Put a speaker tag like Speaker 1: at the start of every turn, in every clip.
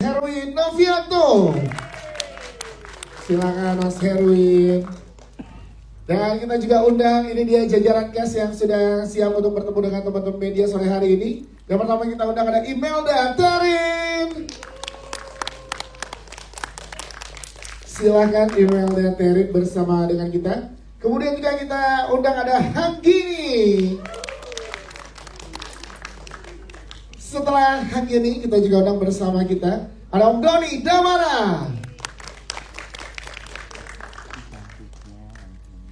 Speaker 1: Herwin Novianto. Silakan Mas Herwin. Dan kita juga undang, ini dia jajaran cast yang sudah siap untuk bertemu dengan teman-teman media sore hari ini. Yang pertama kita undang ada Imelda Terin. Silakan Imelda Terin bersama dengan kita. Kemudian juga kita undang ada Hanggini. Setelah Hanggini kita juga undang bersama kita ada Om Doni Damara.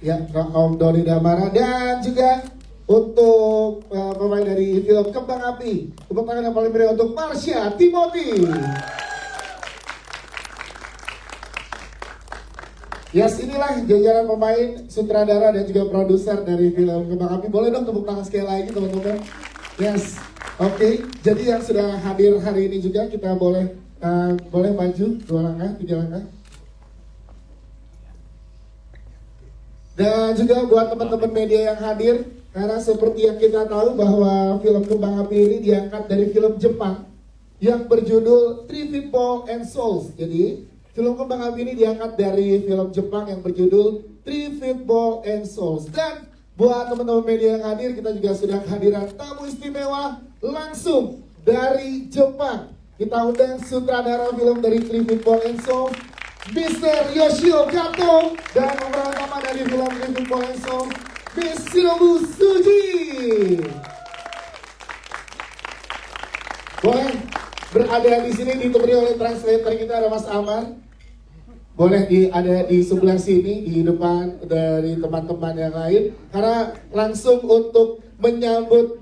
Speaker 1: Ya, Om Doni Damara. Dan juga untuk pemain dari film Kembang Api, tepuk tangan yang paling meriah untuk Marsha Timothy. Yes, inilah jajaran pemain, sutradara dan juga produser dari film Kembang Api. Boleh dong tepuk tangan sekali lagi teman-teman. Yes, oke. Jadi yang sudah hadir hari ini juga kita boleh maju 2 langkah, 3 langkah. Dan juga buat teman-teman media yang hadir, karena seperti yang kita tahu bahwa film Kembang Api ini diangkat dari film Jepang yang berjudul Three Feet Ball and Souls. Jadi film Kembang Api ini diangkat dari film Jepang yang berjudul Three Feet Ball and Souls. Dan buat teman-teman media yang hadir, kita juga sudah kehadiran tamu istimewa langsung dari Jepang. Kita undang sutradara film dari Three Feet Ball and Souls, Mr. Yoshio Kato, dan pemeran utama dari film Three Feet Ball and Souls, Miss Shinobu Suji. Boleh berada di sini ditemani oleh translator kita, ada Mas Amar. Boleh ada di sebelah sini, di depan dari teman-teman yang lain, karena langsung untuk menyambut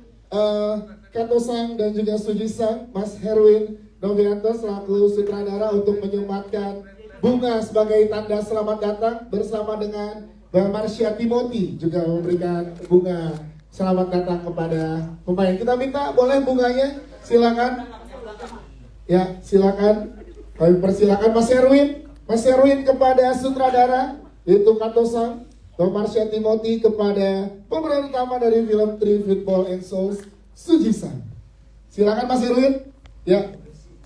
Speaker 1: Kato-san dan juga Suji-san, Mas Herwin Novianto selaku sutradara untuk menyumbangkan bunga sebagai tanda selamat datang bersama dengan Mbak Marsha Timothy juga memberikan bunga selamat datang kepada pemain. Kita minta boleh bunganya, silakan. Ya, silakan. Kami persilakan Mas Herwin. Mas Herwin kepada sutradara yaitu Kato-san, Mbak Marsha Timothy kepada pemeran utama dari film Three Feet Ball and Souls, Suji-san. Silakan Mas Herwin. Ya.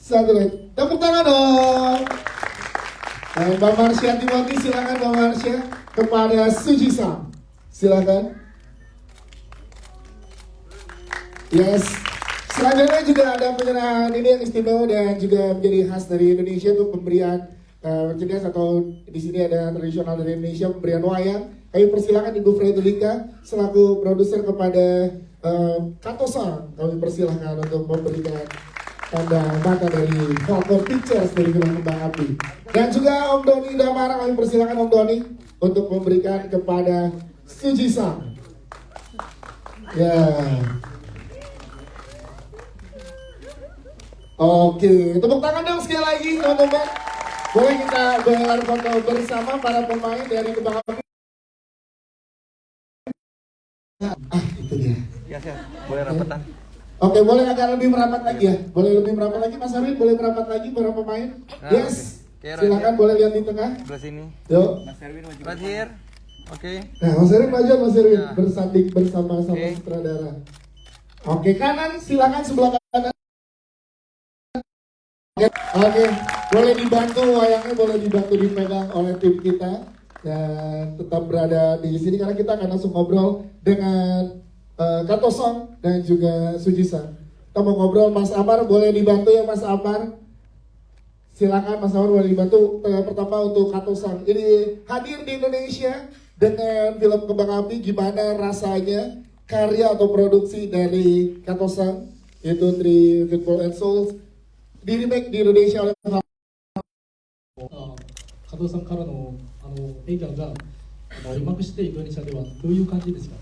Speaker 1: Satu lagi. Tepuk tangan dong. Mbak Marsha Timothy, silakan Mbak Marsha kepada Suji-san. Silakan. Yes. Selanjutnya juga ada penyerahan ini yang istimewa dan juga menjadi khas dari Indonesia untuk pemberian merchandise atau di sini ada tradisional dari Indonesia pemberian wayang. Kami persilakan Ibu Fredrika selaku produser kepada Kato-san. Kami persilakan untuk memberikan tanda mata dari Falcon Pictures dari film Kembang Api. Dan juga Om Doni Damara, kami persilakan Om Doni untuk memberikan kepada Suji-san. Ya. Oke, tepuk tangan dong sekali lagi teman-teman. Boleh kita gelar foto bersama para pemain dari Kembang Api. Itu dia.
Speaker 2: Ya, boleh rapatan.
Speaker 1: Oke, boleh agak lebih merapat lagi ya? Boleh lebih merapat lagi, Mas Arwin? Boleh merapat lagi para pemain?
Speaker 2: Nah,
Speaker 1: yes,
Speaker 2: okay.
Speaker 1: Silakan boleh lihat di tengah.
Speaker 2: Sebelah sini.
Speaker 1: Yuk.
Speaker 2: Mas Erwin maju. Mas Hir. Oke.
Speaker 1: Nah, Mas Arwin maju, Mas Arwin
Speaker 2: Nah.
Speaker 1: bersanding bersama-sama sutradara. Oke, kanan, silakan sebelah kanan. Oke, boleh dibantu wayangnya, boleh dibantu dipegang oleh tim kita dan tetap berada di sini karena kita akan langsung ngobrol dengan Kato-san dan juga Suji-san. Kita mau ngobrol, Mas Amar boleh dibantu ya Mas Amar. Silakan Mas Amar boleh dibantu. Pertama untuk Kato-san, ini hadir di Indonesia dengan film Kembang Api, gimana rasanya karya atau produksi dari Kato-san yaitu Three Feet Ball and Souls di remake di Indonesia oleh
Speaker 3: 加藤さんからの映画がリマークしてインドネシアではどういう感じですか？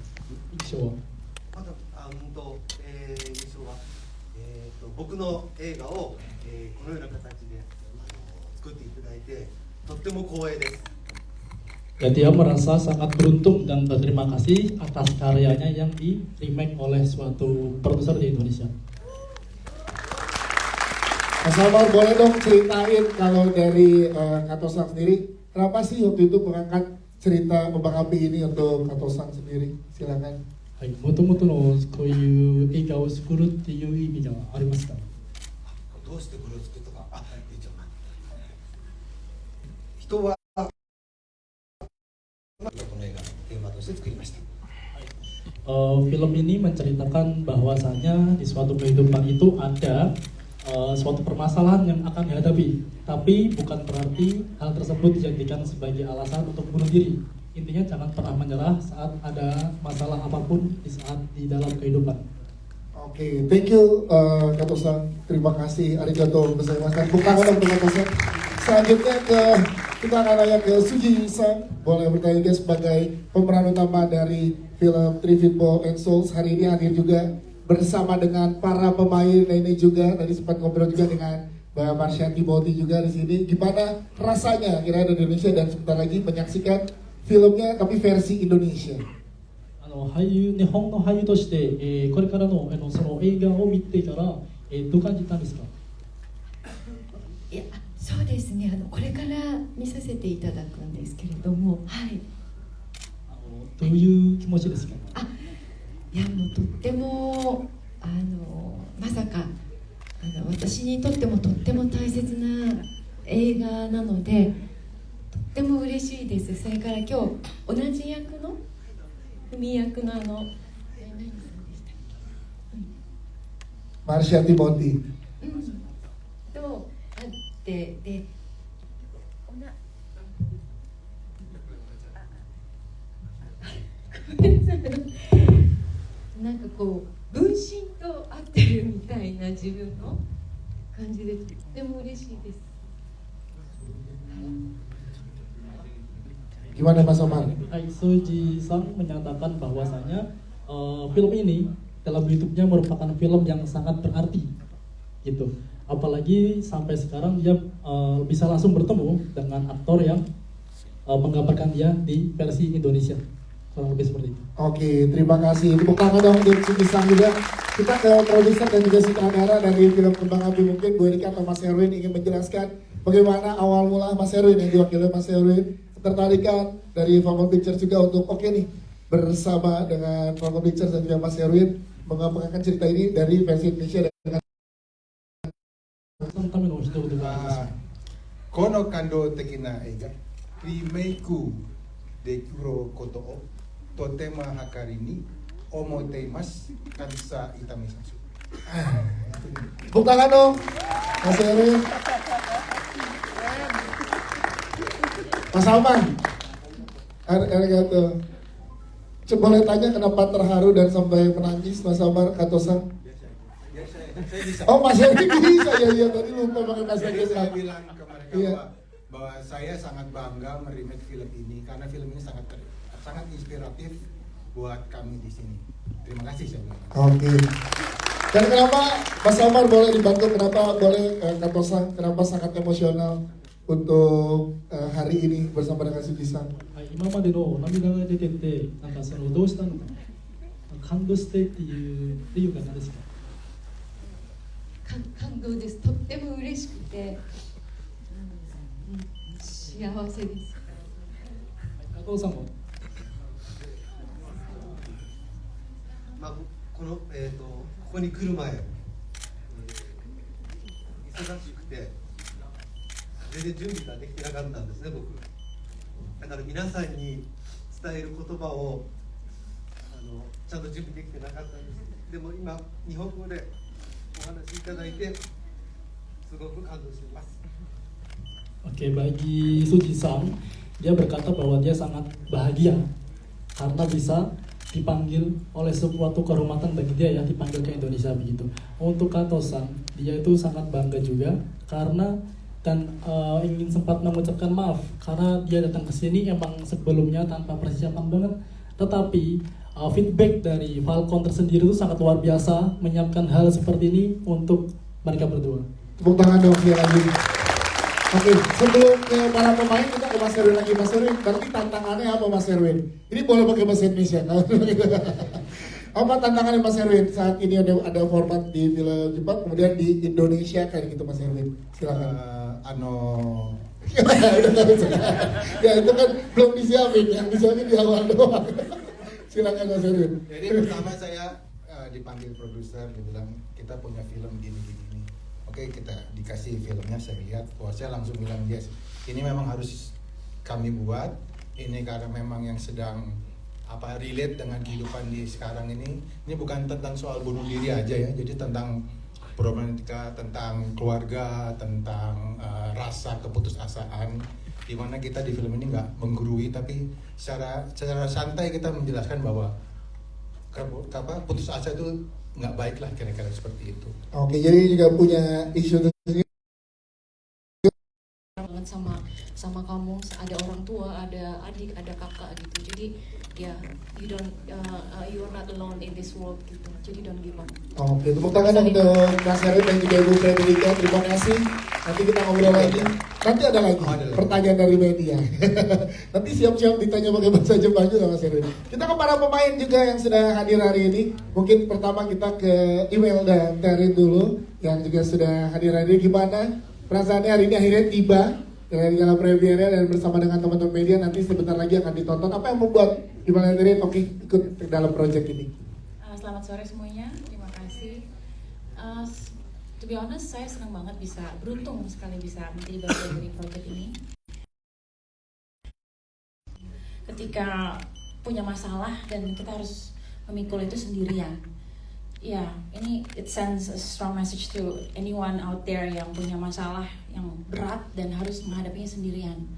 Speaker 3: 印象は。
Speaker 4: まだ印象は、僕の映画を、このような形で作っていただいてとっても光栄です。
Speaker 3: Ya, dia merasa sangat beruntung dan berterima kasih atas karyanya yang di remake oleh suatu produser di Indonesia.
Speaker 1: Mas Amar boleh dong ceritain kalau dari Kato-san sendiri, kenapa sih waktu itu mengangkat cerita Kembang Api ini untuk Kato-san sendiri? Silakan.
Speaker 3: はい、もともとのこういう映画を作るっていう意味ではありますか？
Speaker 4: どうしてこれを作ったか、人はこの映画のテーマとして作りました。
Speaker 3: Film ini menceritakan bahwasanya di suatu kehidupan itu ada suatu permasalahan yang akan dihadapi, tapi bukan berarti hal tersebut dijadikan sebagai alasan untuk bunuh diri. Intinya jangan pernah menyerah saat ada masalah apapun di dalam kehidupan.
Speaker 1: Oke, thank you Kato-san. Terima kasih, arigatou gozaimasu. Tepuk tangan untuk Kato-san. Selanjutnya kita akan nanya ke Suji-san. Boleh bertanya dia sebagai pemeran utama dari film Three Feet Ball and Souls. Hari ini hadir juga bersama dengan para pemain lainnya juga. Tadi sempat ngobrol juga dengan Mbak Marsha Timothy juga di sini. Gimana rasanya kira di Indonesia dan sebentar lagi menyaksikan filmnya tapi versi Indonesia.
Speaker 3: 日本の俳優として、これからの、その映画を見ていたら、どう感じたんですか？
Speaker 5: いや、そうですね。これから見させていただくんですけれども、はい。
Speaker 3: どういう気持ちですか？
Speaker 5: いや、もうとってもまさか私にとってもとっても大切な映画なので、とっても嬉しいです。それから今日同じ役の文役の何さんでしたっけ？
Speaker 1: マルシャ・ティモンティ。
Speaker 5: と会ってでごめんなさい、なんかこう分身と合ってるみたいな自分の感じでとっても嬉しいです。
Speaker 1: Gimana Mas Omar?
Speaker 3: Suji-san menyatakan bahwasanya film ini dalam hidupnya merupakan film yang sangat berarti, gitu. Apalagi sampai sekarang dia bisa langsung bertemu dengan aktor yang menggambarkan dia di versi Indonesia. Kurang lebih seperti itu.
Speaker 1: Oke, terima kasih. Tepuk tangan dong untuk Suji-san juga. Kita ke produser dan juga sutradara dari film Kembang Api. Mungkin Bu Erika atau Mas Erwin ingin menjelaskan bagaimana awal mula Mas Erwin yang diwakili Mas Erwin ketertarikan dari Falcon Pictures juga untuk nih bersama dengan Falcon Pictures dan juga Mas Erwin mengembangkan cerita ini dari versi Indonesia dengan
Speaker 6: この感動的な映画リメイクできることをとても計りに思っています。感謝いたします。
Speaker 1: Tepuk tangan dong Mas Erwin. Mas Alman, arigato. Coba boleh tanya kenapa terharu dan sampai menangis Mas Alman Kato-san? Oh Mas Erwin bisa ya, tadi lupa pakai bahasa Inggris.
Speaker 6: Saya bilang ke mereka bahwa saya sangat bangga meremake film ini karena film ini sangat inspiratif buat kami di sini. Terima kasih saya bilang.
Speaker 1: Oke. Dan kenapa Mas Alman boleh dibantu? Kenapa boleh Kato-san? Kenapa sangat emosional untuk hari ini bersama dengan Suji-san?
Speaker 3: 今までの涙が出てて、なんかそのどうしたのか、感動してっていう理由が何ですか？
Speaker 5: 感動です。とっても嬉しくて、幸せです。
Speaker 3: 加藤さんも。
Speaker 4: まあここに来る前、忙しくて全然準備ができてなかったんですね、僕。だから皆さんに伝える言葉をちゃんと準備できてなかったんです。でも今日本語でお話しいただいてすごく感動しています。
Speaker 3: Oke, bagi Suji-san, dia berkata bahwa dia sangat bahagia karena bisa dipanggil oleh suatu kehormatan bagi dia ya, dipanggil ke Indonesia begitu. Untuk Kato-san, dia itu sangat bangga juga karena dan ingin sempat mengucapkan maaf karena dia datang ke sini emang sebelumnya tanpa persiapan banget, tetapi feedback dari Falcon tersendiri itu sangat luar biasa menyiapkan hal seperti ini untuk mereka berdua.
Speaker 1: Tepuk tangan dong sekali lagi. Oke, sebelum ke para pemain kita ke Mas Erwin lagi. Mas Erwin, berarti tantangannya apa Mas Erwin? Ini boleh pakai bahasa Indonesia. Apa tantangannya Mas Erwin saat ini ada format di film Jepang, kemudian di Indonesia kayak gitu Mas Erwin? Silakan. Ya itu kan belum disiapin, yang disiapin di awal doang. Silakan Mas Erwin.
Speaker 6: Jadi pertama saya dipanggil produser, dia bilang kita punya film gini. Oke, kita dikasih filmnya, saya lihat, wah saya langsung bilang yes. Ini memang harus kami buat ini karena memang yang sedang relate dengan kehidupan di sekarang ini bukan tentang soal bunuh diri aja ya, jadi tentang problematika tentang keluarga, tentang rasa keputusasaan, di mana kita di film ini nggak menggurui tapi secara santai kita menjelaskan bahwa putus asa itu nggak baik lah, kira-kira seperti itu.
Speaker 1: Oke, jadi juga punya isu tersendiri.
Speaker 7: Banget sama kamu, ada orang tua, ada adik, ada kakak gitu. Jadi ya you are not alone in this world gitu. Jadi don't give up.
Speaker 1: Oke, tepuk tangan dong untuk Mas Herin dan juga Ibu Frederica. Terima kasih. Nanti kita ngobrol lagi. Nanti ada lagi pertanyaan dari media. Nanti siap-siap ditanya pakai bahasa Jepang juga Mas Herin. Kita ke para pemain juga yang sudah hadir hari ini. Mungkin pertama kita ke Iwel dan Terin dulu yang juga sudah hadir hari ini. Gimana perasaannya hari ini akhirnya tiba dari dalam premiere dan bersama dengan teman-teman media, nanti sebentar lagi akan ditonton. Apa yang membuat Iwel dan Terin ikut dalam proyek ini?
Speaker 7: Selamat sore semuanya, terima kasih. To be honest, saya senang banget beruntung sekali bisa menjadi bagian dari proyek ini. Ketika punya masalah dan kita harus memikul itu sendirian. Ya, ini it sends a strong message to anyone out there yang punya masalah yang berat dan harus menghadapinya sendirian.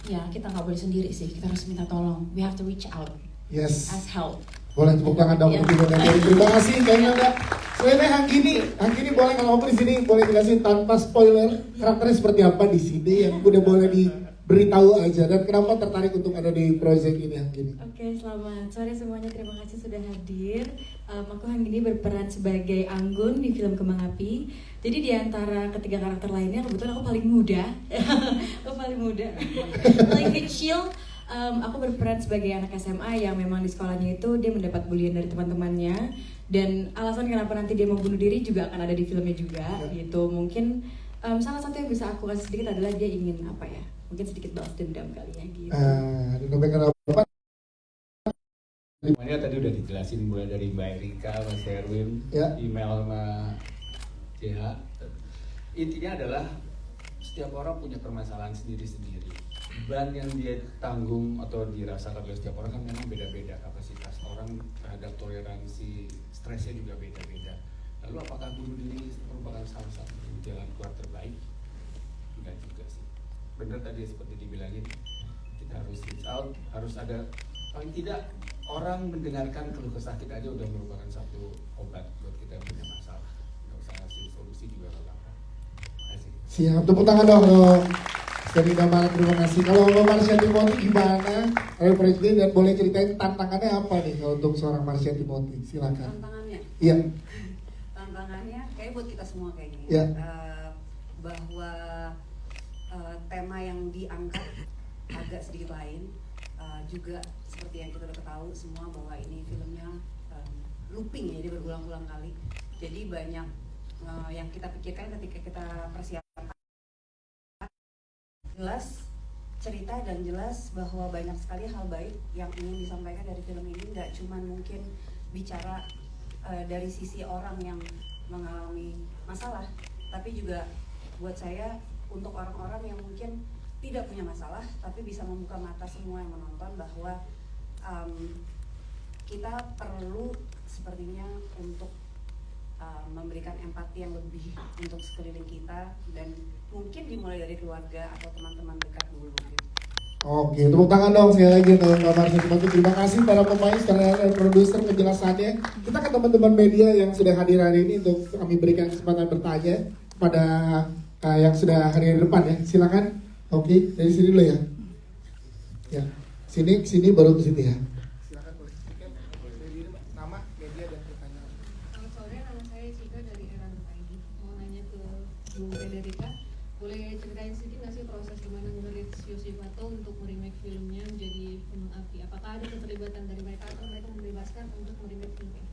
Speaker 7: Ya, kita nggak boleh sendiri sih, kita harus minta tolong. We have to reach out.
Speaker 1: Yes.
Speaker 7: As help.
Speaker 1: Boleh tepuk tangan dong untuk Ibu dan Terin. Terima kasih kayaknya enggak. Sebenarnya Hanggini boleh kalau ngobrol di sini boleh jelasin tanpa spoiler karakternya seperti apa di sini yang udah boleh diberitahu aja, dan kenapa tertarik untuk ada di proyek ini Hanggini.
Speaker 8: Oke, selamat sore semuanya, terima kasih sudah hadir. Aku Hanggini berperan sebagai Anggun di film Kembang Api. Jadi di antara ketiga karakter lainnya kebetulan aku paling muda. Paling kecil. Aku berperan sebagai anak SMA yang memang di sekolahnya itu dia mendapat bulian dari teman-temannya, dan alasan kenapa nanti dia mau bunuh diri juga akan ada di filmnya juga gitu. Mungkin salah satu yang bisa aku kasih sedikit adalah dia ingin mungkin sedikit balas dendam kali ya gitu.
Speaker 9: Semuanya tadi udah dijelasin, mulai dari Mbak Erika, Mas Erwin, email sama CH. Intinya adalah setiap orang punya permasalahan sendiri-sendiri. Beban yang dia tanggung atau dirasakan oleh setiap orang kan memang beda-beda, kapasitas orang terhadap toleransi stresnya juga beda-beda. Lalu apakah bunuh diri merupakan salah satu jalan keluar terbaik? Enggak juga sih. Benar tadi seperti dibilangin, kita harus reach out, harus ada, paling tidak orang mendengarkan keluh kesah kita aja udah merupakan satu obat buat kita yang punya masalah. Nggak usah ngasih solusi juga nggak apa-apa. Terima kasih.
Speaker 1: Siap, tepuk tangan dong. Dari Damar, terima kasih. Kalau Mbak Marsha Timothy gimana? Proyek ini, dan boleh ceritain tantangannya apa nih untuk seorang Marsha Timothy? Silakan.
Speaker 10: Tantangannya?
Speaker 1: Iya.
Speaker 10: Tantangannya kayak buat kita semua kayaknya.
Speaker 1: Iya.
Speaker 10: Bahwa tema yang diangkat agak sedikit lain. Juga seperti yang kita udah tahu semua bahwa ini filmnya looping ya, jadi berulang-ulang kali. Jadi banyak yang kita pikirkan ketika kita persiapan. Jelas cerita dan jelas bahwa banyak sekali hal baik yang ingin disampaikan dari film ini, nggak cuma mungkin bicara dari sisi orang yang mengalami masalah, tapi juga buat saya untuk orang-orang yang mungkin tidak punya masalah tapi bisa membuka mata semua yang menonton bahwa kita perlu sepertinya untuk memberikan empati yang lebih untuk sekeliling kita, dan mungkin dimulai dari keluarga atau teman-teman dekat dulu gitu.
Speaker 1: Oke, tepuk tangan dong sekali lagi untuk Mbak Marsha Timothy. Terima kasih para pemain, dan produser penjelasannya. Kita ke teman-teman media yang sudah hadir hari ini untuk kami berikan kesempatan bertanya kepada yang sudah hadir di depan ya. Silakan. Oke, dari sini dulu ya. Ya, sini baru ke sini ya. Silakan boleh. Nama, media dan pertanyaan.
Speaker 11: Selamat sore, nama saya Cika dari Era.id. Mau nanya ke Bu Frederica, boleh ceritain sedikit nggak sih proses gimana ngerit Yoshivato untuk meremake filmnya menjadi Kembang Api? Apakah ada keterlibatan dari mereka atau mereka membebaskan untuk meremake filmnya?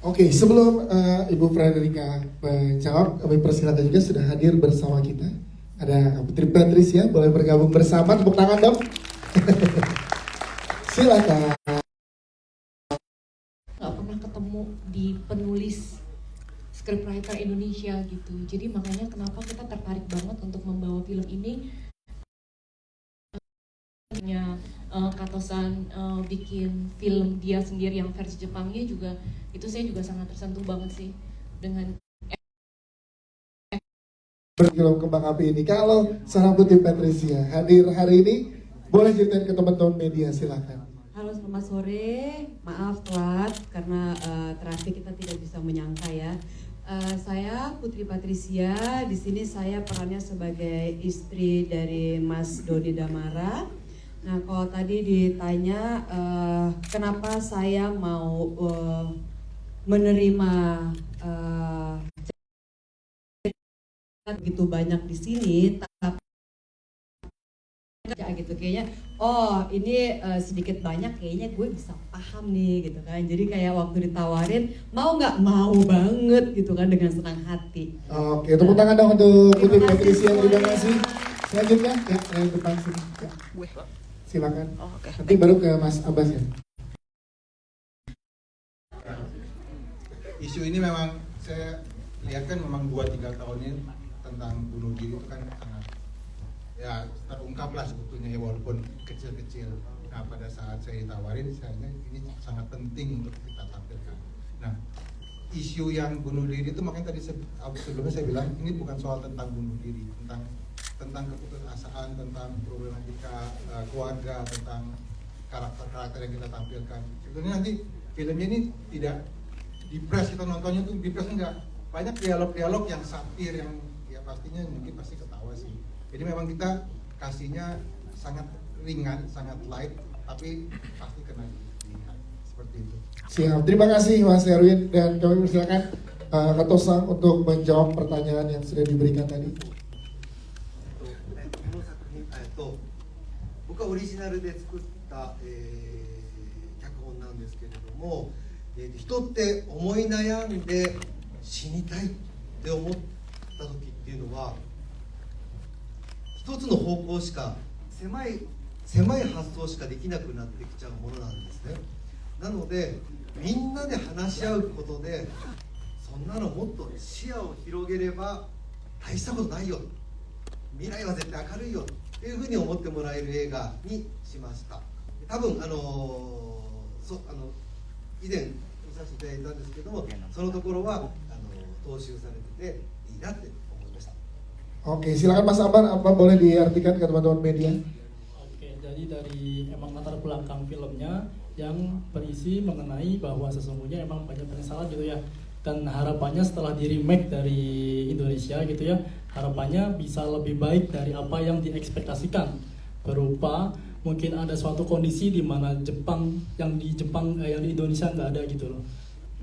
Speaker 1: Oke, sebelum Ibu Frederica menjawab, kami persilakan juga sudah hadir bersama kita. Ada Putri Patricia, boleh bergabung bersama, tepuk tangan dong. Silakan.
Speaker 7: Nggak pernah ketemu di penulis
Speaker 8: scriptwriter Indonesia gitu. Jadi makanya kenapa kita tertarik banget untuk membawa film ini. Katosan bikin film dia sendiri yang versi Jepangnya juga, itu saya juga sangat tersentuh banget sih dengan
Speaker 1: film Kembang Api ini. Kalau seorang Putri Patricia hadir hari ini, boleh ceritain ke teman-teman media, silakan.
Speaker 12: Halo, selamat sore. Maaf telat karena trafik kita tidak bisa menyangka ya. Saya Putri Patricia. Di sini saya perannya sebagai istri dari Mas Dodi Damara. Nah, kalau tadi ditanya kenapa saya mau menerima begitu banyak di sini, tapi gitu kayaknya, oh ini sedikit banyak kayaknya gue bisa paham nih gitu kan. Jadi kayak waktu ditawarin mau nggak, mau banget gitu kan, dengan senang hati.
Speaker 1: Oke, tepuk tangan dong untuk Putri Patricia, terima kasih. Selanjutnya ya, yang depan sini ya. Silakan. Nanti baru ke Mas Abbas ya.
Speaker 6: Isu ini memang saya lihat kan memang 2-3 tahun ini tentang bunuh diri itu kan sangat ya terungkap lah sebetulnya ya, walaupun kecil-kecil. Nah, pada saat saya ditawarin, saya ini sangat penting untuk kita tampilkan. Nah, isu yang bunuh diri itu makanya tadi sebelumnya saya bilang ini bukan soal tentang bunuh diri, tentang keputusasaan, tentang problematika keluarga, tentang karakter-karakter yang kita tampilkan. Sebetulnya nanti filmnya ini tidak dipres, kita nontonnya tuh dipres enggak. Banyak dialog-dialog yang satir, yang ya pastinya mungkin pasti ketawa sih. Jadi memang kita kasihnya sangat ringan, sangat light, tapi pasti kena dilihat. Seperti itu.
Speaker 1: Siap, terima kasih Mas Erwin, dan kami persilakan Kak Tosang untuk menjawab pertanyaan yang sudah diberikan tadi.
Speaker 4: 僕はオリジナルで作った、脚本なんですけれども、人って思い悩んで死にたいって思った時っていうのは一つの方向しか狭い発想しかできなくなってきちゃうものなんですね。なのでみんなで話し合うことで、そんなのもっと視野を広げれば大したことないよ、未来は絶対明るいよっていうふうに思ってもらえる映画にしました。多分以前見させていただいたんですけども、そのところは踏襲されてていいなって思いました。
Speaker 1: Oke, silakan Mas Ambar, apa boleh diartikan ke teman-teman media?
Speaker 3: Oke, jadi dari emang latar belakang filmnya yang berisi mengenai bahwa sesungguhnya emang banyak penyesalan gitu ya. Dan harapannya setelah di remake dari Indonesia gitu ya, harapannya bisa lebih baik dari apa yang diekspektasikan, berupa mungkin ada suatu kondisi di mana yang di Indonesia nggak ada gitu loh,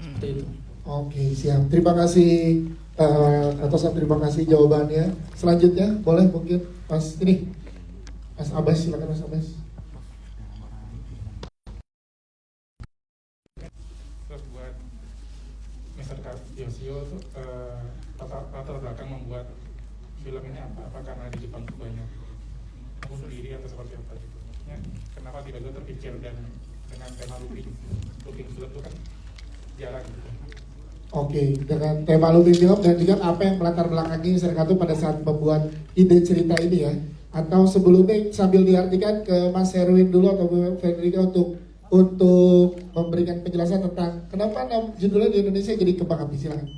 Speaker 3: seperti itu.
Speaker 1: Oke, siap, terima kasih atas terima kasih jawabannya. Selanjutnya boleh mungkin Mas Abbas, silakan Mas Abbas.
Speaker 13: Yoshio tuh latar belakang membuat film ini apa? Apa karena di Jepang tuh banyak bunuh diri atau seperti apa gitu? Maksudnya kenapa tiba-tiba terpikir dan dengan tema looping film itu kan jarang gitu.
Speaker 1: Oke, dengan tema looping film dan juga apa yang melatar belakangi Serkatu pada saat membuat ide cerita ini ya? Atau sebelumnya sambil diartikan ke Mas Erwin dulu atau Federica untuk memberikan penjelasan tentang kenapa judulnya di Indonesia jadi Kembang Api, silakan.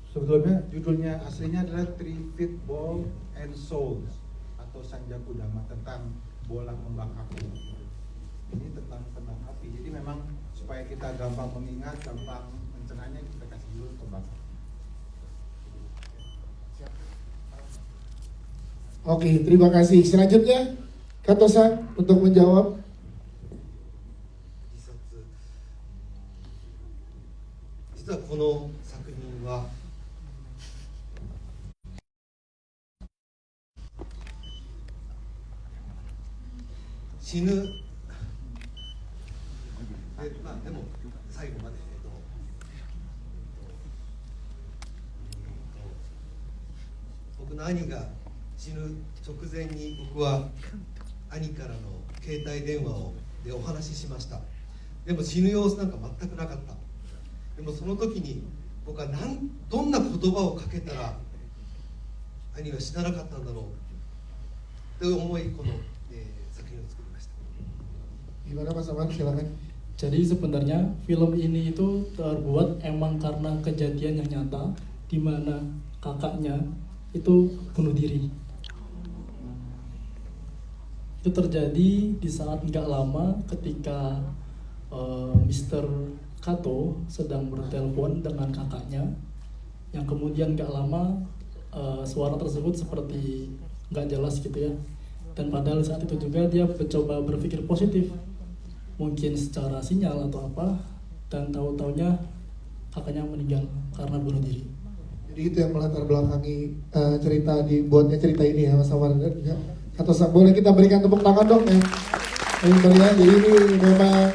Speaker 6: Sebetulnya judulnya aslinya adalah Three Feet Ball and Souls atau Sanjaku Dhamma, tentang bola kembang api. Ini tentang kembang api. Jadi memang supaya kita gampang mengingat, gampang mencernanya, kita kasih dulu kembang api.
Speaker 1: Oke, terima kasih. Selanjutnya Kak Tosang untuk menjawab.
Speaker 4: 実はこの作品は死ぬで、でも最後まで僕の兄が死ぬ直前に僕は兄からの携帯電話でお話ししました。でも死ぬ様子なんか全くなかった。でもその時に僕はどんな言葉をかけたら兄は死ななかったんだろうという思いこの、作品を作りました。
Speaker 1: Gimana Mas Amar, silakan.
Speaker 3: Jadi sebenarnya film ini itu terbuat emang karena kejadian yang nyata di mana kakaknya itu bunuh diri. Itu terjadi di saat nggak lama ketika Mr. Kato sedang bertelepon dengan kakaknya, yang kemudian nggak lama suara tersebut seperti nggak jelas gitu ya. Dan padahal saat itu juga dia mencoba berpikir positif, mungkin secara sinyal atau apa, dan tahu-taunya kakaknya meninggal karena bunuh diri.
Speaker 1: Jadi itu yang melatar belakangi cerita dibuatnya cerita ini ya Mas Amar. Atau boleh kita berikan tepuk tangan dong ya. Jadi ini memang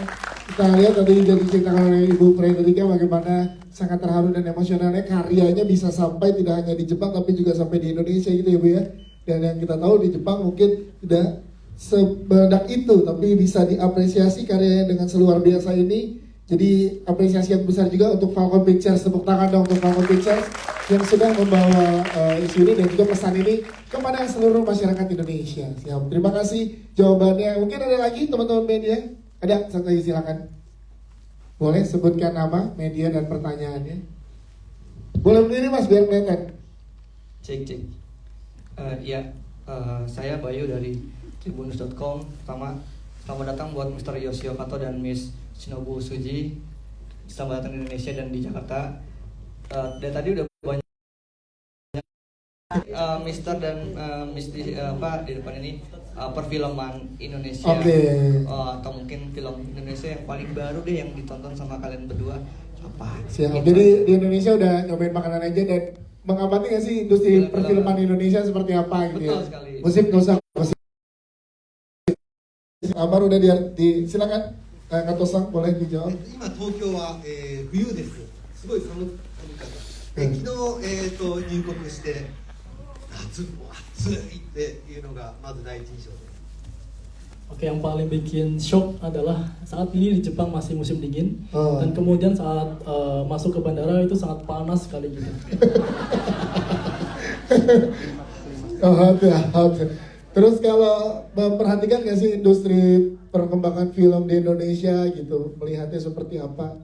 Speaker 1: kita lihat tadi dari diceritakan oleh Ibu Frederica bagaimana sangat terharu dan emosionalnya karyanya bisa sampai tidak hanya di Jepang tapi juga sampai di Indonesia gitu ya Bu ya. Dan yang kita tahu di Jepang mungkin tidak sebedak itu, tapi bisa diapresiasi karyanya dengan seluar biasa ini. Jadi apresiasi yang besar juga untuk Falcon Pictures, tepuk tangan dong untuk Falcon Pictures yang sudah membawa isu ini dan juga pesan ini kepada seluruh masyarakat Indonesia. Siap. Terima kasih jawabannya. Mungkin ada lagi teman-teman media? Ada, satu lagi silakan. Boleh sebutkan nama, media dan pertanyaannya. Boleh berdiri Mas biar kelihatan.
Speaker 14: Cek. Saya Bayu dari Tribunnews.com. Pertama, selamat datang buat Mr. Yoshio Kato dan Miss Shinobu Suji. Selamat datang di Indonesia dan di Jakarta. Dari tadi udah banyak Mister dan Miss di depan ini perfilman Indonesia. Atau mungkin film Indonesia yang paling baru deh yang ditonton sama kalian berdua apa?
Speaker 1: Siap. Jadi di Indonesia udah nyobain makanan aja dan mengamati nggak sih industri perfilman Indonesia seperti apa gitu ya? Musik nggak usah. Amar udah silakan Kato-san boleh dijawab.
Speaker 4: 今東京は、冬です。すごい寒かった。昨日、入国して夏も暑いっていうのがまず第一印象です。
Speaker 3: Oke, yang paling bikin shock adalah saat ini di Jepang masih musim dingin dan kemudian saat masuk ke bandara itu sangat panas sekali gitu.
Speaker 1: Terus kalau memperhatikan nggak sih industri perkembangan film di Indonesia gitu, melihatnya seperti apa?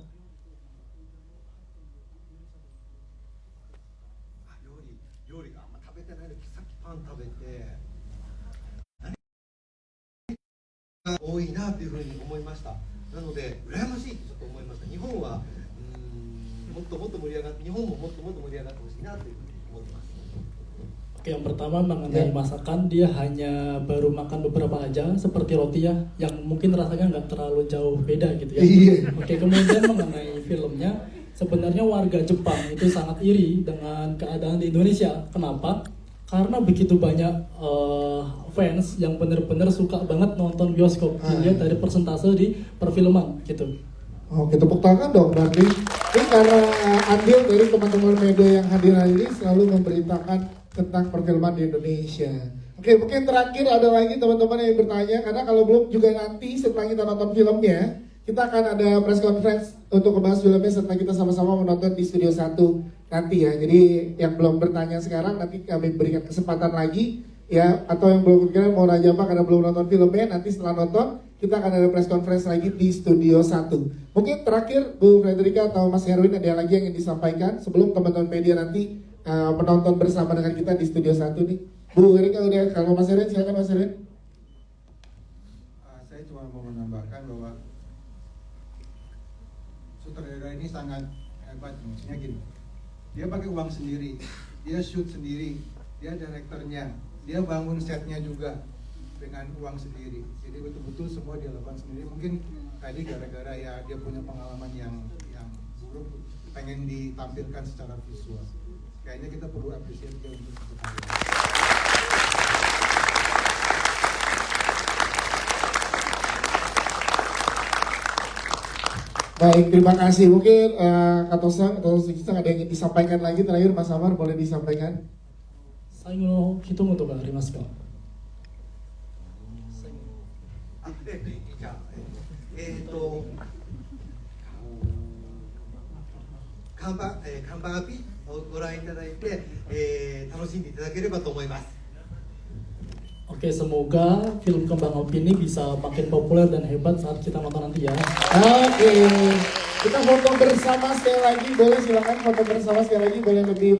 Speaker 3: Oke, yang pertama mengenai masakan, dia hanya baru makan beberapa aja seperti roti ya, yang mungkin rasanya nggak terlalu jauh beda gitu ya. Oke, kemudian mengenai filmnya, sebenarnya warga Jepang itu sangat iri dengan keadaan di Indonesia. Kenapa? Karena begitu banyak fans yang benar-benar suka banget nonton bioskop, dilihat dari persentase di perfilman gitu.
Speaker 1: Oke, tepuk tangan dong berarti. Ini karena andil dari teman-teman media yang hadir hari ini selalu memberitakan tentang perfilman di Indonesia. Oke, mungkin terakhir ada lagi teman-teman yang bertanya, karena kalau belum juga nanti setelah kita nonton filmnya, kita akan ada press conference untuk membahas filmnya setelah kita sama-sama menonton di Studio 1 nanti ya. Jadi yang belum bertanya sekarang nanti kami berikan kesempatan lagi ya, atau yang belum bertanya mau nanya apa karena belum nonton filmnya, nanti setelah nonton kita akan ada press conference lagi di Studio 1. Mungkin terakhir Bu Frederica atau Mas Herwin ada lagi yang ingin disampaikan sebelum teman-teman media nanti menonton bersama dengan kita di Studio 1 nih. Bu Erika udah, kalau Mas Herwin silakan Mas Herwin.
Speaker 6: Saya cuma mau menambahkan bahwa sutradara ini sangat hebat, maksudnya gini, dia pakai uang sendiri, dia shoot sendiri, dia direkturnya, dia bangun setnya juga dengan uang sendiri, jadi betul-betul semua dia lakukan sendiri. Mungkin tadi gara-gara ya dia punya pengalaman yang buruk, pengen ditampilkan secara visual. Kayaknya kita perlu apresiasi dia untuk itu.
Speaker 1: Baik, terima kasih. Mungkin Kato-san atau Suji-san ada yang ingin disampaikan lagi terakhir, Mas Amar boleh disampaikan.
Speaker 3: Saya mau hitung untuk Mbak Rimas Kak.
Speaker 4: 看板アピをご覧いただいて、楽しんでいただければと思います。
Speaker 3: Oke, semoga film Kembang Api ini bisa makin populer dan hebat saat kita nonton nanti ya.
Speaker 1: Oke, kita foto bersama sekali lagi, boleh silakan foto bersama sekali lagi, boleh lebih